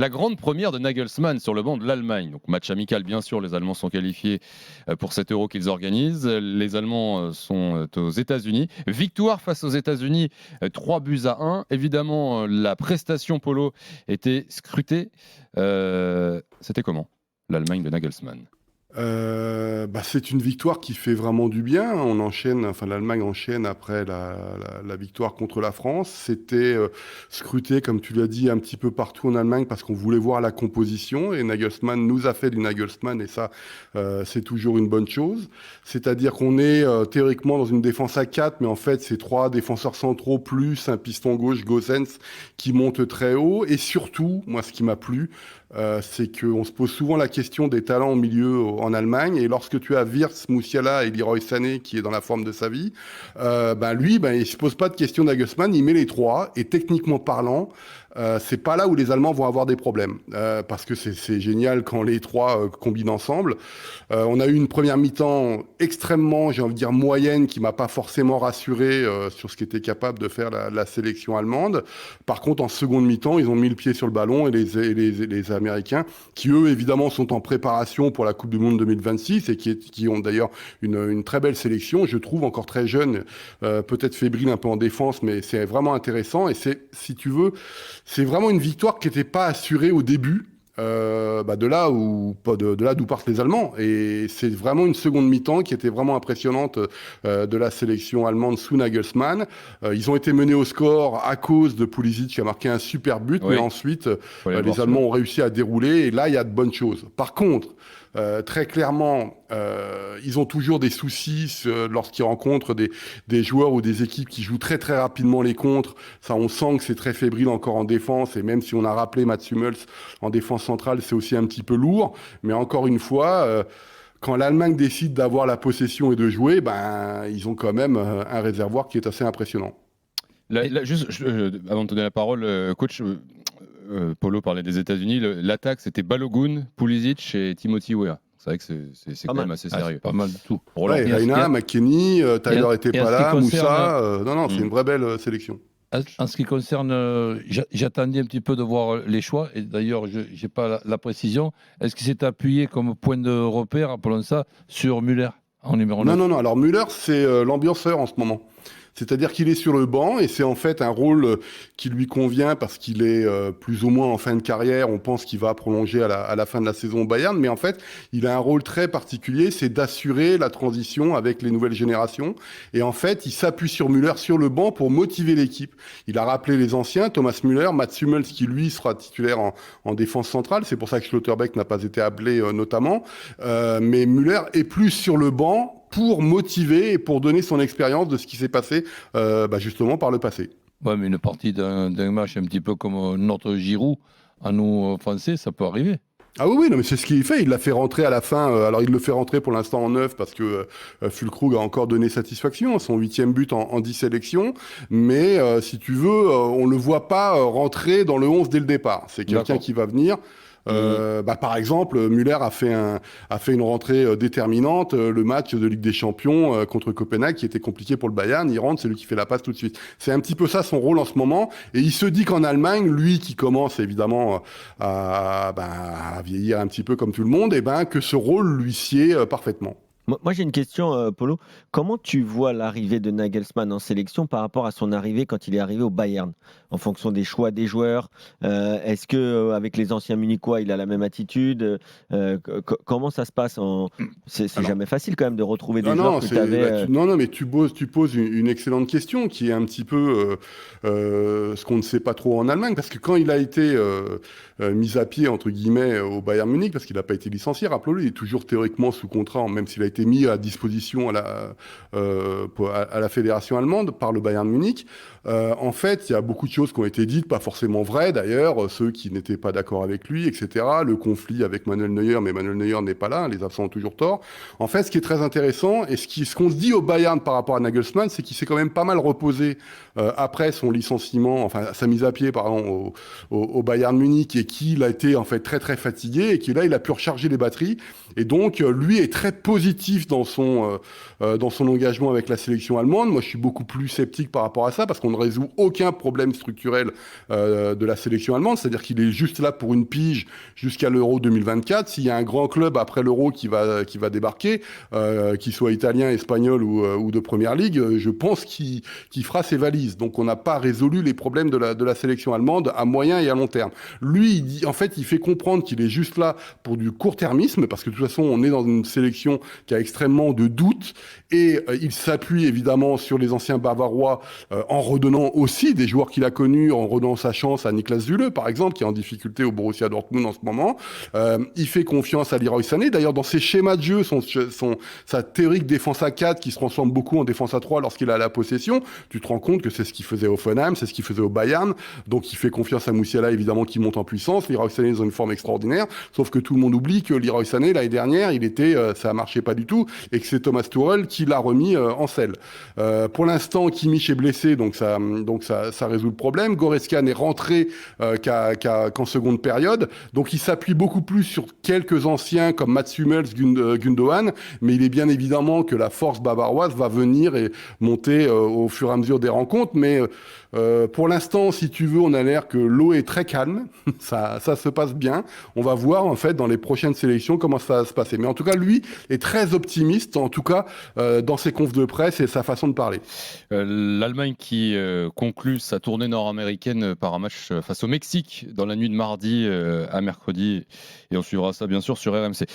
La grande première de Nagelsmann sur le banc de l'Allemagne. Donc match amical, bien sûr, les Allemands sont qualifiés pour cet Euro qu'ils organisent. Les Allemands sont aux États-Unis. Victoire face aux États-Unis, 3-1. Évidemment, la prestation Polo était scrutée. C'était comment, l'Allemagne de Nagelsmann? C'est une victoire qui fait vraiment du bien. L'Allemagne enchaîne après la victoire contre la France. C'était scruté, comme tu l'as dit, un petit peu partout en Allemagne parce qu'on voulait voir la composition et Nagelsmann nous a fait du Nagelsmann et ça, c'est toujours une bonne chose. C'est-à-dire qu'on est théoriquement dans une défense à 4, mais en fait, c'est 3 défenseurs centraux plus un piston gauche, Gosens, qui monte très haut. Et surtout, moi, ce qui m'a plu, c'est qu'on se pose souvent la question des talents au milieu en Allemagne. Et lorsque tu as Wirtz, Musiala et Leroy Sané qui est dans la forme de sa vie, il se pose pas de question Nagelsmann, il met les 3. Et techniquement parlant, c'est pas là où les Allemands vont avoir des problèmes. Parce que c'est génial quand les 3 combinent ensemble. On a eu une première mi-temps extrêmement, j'ai envie de dire, moyenne, qui m'a pas forcément rassuré sur ce qu'était capable de faire la sélection allemande. Par contre, en seconde mi-temps, ils ont mis le pied sur le ballon et les Américains, qui eux, évidemment, sont en préparation pour la Coupe du Monde 2026 et qui ont d'ailleurs une très belle sélection, je trouve, encore très jeune, peut-être fébrile un peu en défense, mais c'est vraiment intéressant. Et si tu veux, c'est vraiment une victoire qui n'était pas assurée au début. De là d'où partent les Allemands. Et c'est vraiment une seconde mi-temps qui était vraiment impressionnante de la sélection allemande sous Nagelsmann. Ils ont été menés au score à cause de Pulisic qui a marqué un super but, Oui. mais ensuite les Allemands ont réussi à dérouler et là il y a de bonnes choses. Par contre, très clairement, ils ont toujours des soucis lorsqu'ils rencontrent des joueurs ou des équipes qui jouent très très rapidement les contres. Ça, on sent que c'est très fébrile encore en défense. Et même si on a rappelé Mats Hummels en défense centrale, c'est aussi un petit peu lourd. Mais encore une fois, quand l'Allemagne décide d'avoir la possession et de jouer, ils ont quand même un réservoir qui est assez impressionnant. Avant de te donner la parole, coach, Polo parlait des États-Unis. L'attaque, c'était Balogun, Pulisic et Timothy Weah. C'est vrai que c'est quand même assez sérieux. C'est pas mal du tout. Reina, McKennie, Tyler était pas là, Moussa. C'est une vraie belle sélection. En ce qui concerne, j'attendais un petit peu de voir les choix, et d'ailleurs, je n'ai pas la précision. Est-ce qu'il s'est appuyé comme point de repère, appelons ça, sur Müller en numéro 9? Non. Alors Müller, c'est l'ambianceur en ce moment. C'est-à-dire qu'il est sur le banc et c'est en fait un rôle qui lui convient parce qu'il est plus ou moins en fin de carrière. On pense qu'il va prolonger à la fin de la saison au Bayern, mais en fait, il a un rôle très particulier, c'est d'assurer la transition avec les nouvelles générations. Et en fait, il s'appuie sur Müller sur le banc pour motiver l'équipe. Il a rappelé les anciens, Thomas Müller, Mats Hummels qui lui sera titulaire en défense centrale. C'est pour ça que Schlotterbeck n'a pas été appelé notamment. Mais Müller est plus sur le banc pour motiver et pour donner son expérience de ce qui s'est passé justement par le passé. Ouais, mais une partie d'un match un petit peu comme notre Giroud, à nous Français, ça peut arriver. Ah oui, non, mais c'est ce qu'il fait. Il l'a fait rentrer à la fin. Alors, il le fait rentrer pour l'instant en 9 parce que Füllkrug a encore donné satisfaction. Son 8e but en 10 sélections. Mais si tu veux, on le voit pas rentrer dans le 11 dès le départ. C'est quelqu'un qui va venir. Par exemple, Müller a fait une rentrée déterminante, le match de Ligue des Champions contre Copenhague qui était compliqué pour le Bayern. Il rentre, c'est lui qui fait la passe tout de suite. C'est un petit peu ça son rôle en ce moment. Et il se dit qu'en Allemagne, lui qui commence évidemment à vieillir un petit peu comme tout le monde, que ce rôle lui sied parfaitement. Moi, j'ai une question, Polo. Comment tu vois l'arrivée de Nagelsmann en sélection par rapport à son arrivée quand il est arrivé au Bayern, en fonction des choix des joueurs? Est-ce que avec les anciens Munichois, il a la même attitude? Comment ça se passe C'est jamais facile quand même de retrouver des joueurs que tu avais. Mais tu poses une excellente question qui est un petit peu ce qu'on ne sait pas trop en Allemagne, parce que quand il a été mis à pied entre guillemets au Bayern Munich, parce qu'il n'a pas été licencié, rappelons-le, il est toujours théoriquement sous contrat, même s'il a été mis à disposition à la fédération allemande par le Bayern Munich. En fait, il y a beaucoup de choses qui ont été dites, pas forcément vraies d'ailleurs, ceux qui n'étaient pas d'accord avec lui, etc. Le conflit avec Manuel Neuer, mais Manuel Neuer n'est pas là, les absents ont toujours tort. En fait, ce qui est très intéressant, et ce qu'on se dit au Bayern par rapport à Nagelsmann, c'est qu'il s'est quand même pas mal reposé après son licenciement, enfin sa mise à pied, pardon, au Bayern Munich, et qu'il a été en fait très très fatigué, et qu'il là, il a pu recharger les batteries, et donc lui est très positif positif dans son engagement avec la sélection allemande. Moi, je suis beaucoup plus sceptique par rapport à ça, parce qu'on ne résout aucun problème structurel de la sélection allemande, c'est-à-dire qu'il est juste là pour une pige jusqu'à l'Euro 2024. S'il y a un grand club après l'Euro qui va débarquer, qu'il soit italien, espagnol ou de première ligue, je pense qu'il fera ses valises. Donc on n'a pas résolu les problèmes de la sélection allemande à moyen et à long terme. Lui, il fait comprendre qu'il est juste là pour du court-termisme, parce que de toute façon, on est dans une sélection qui a extrêmement de doutes, et il s'appuie évidemment sur les anciens Bavarois en redonnant aussi des joueurs qu'il a connus, en redonnant sa chance à Niklas Süle, par exemple, qui est en difficulté au Borussia Dortmund en ce moment. Il fait confiance à Leroy Sané. D'ailleurs, dans ses schémas de jeu, sa théorique défense à 4 qui se transforme beaucoup en défense à 3 lorsqu'il a la possession, tu te rends compte que c'est ce qu'il faisait au Hoffenheim, c'est ce qu'il faisait au Bayern. Donc il fait confiance à Musiala, évidemment, qui monte en puissance. Leroy Sané est dans une forme extraordinaire, sauf que tout le monde oublie que Leroy Sané, l'année dernière, ça marchait pas du tout, et que c'est Thomas Tuchel qui l'a remis en selle. Pour l'instant, Kimmich est blessé, donc ça résout le problème. Goretzka n'est rentré qu'en seconde période, donc il s'appuie beaucoup plus sur quelques anciens comme Mats Hummels, Gundogan, mais il est bien évidemment que la force bavaroise va venir et monter au fur et à mesure des rencontres, mais pour l'instant, si tu veux, on a l'air que l'eau est très calme, ça se passe bien. On va voir en fait dans les prochaines sélections comment ça va se passer. Mais en tout cas, lui est très optimiste, en tout cas dans ses confs de presse et sa façon de parler. L'Allemagne qui conclut sa tournée nord-américaine par un match face au Mexique dans la nuit de mardi à mercredi, et on suivra ça bien sûr sur RMC.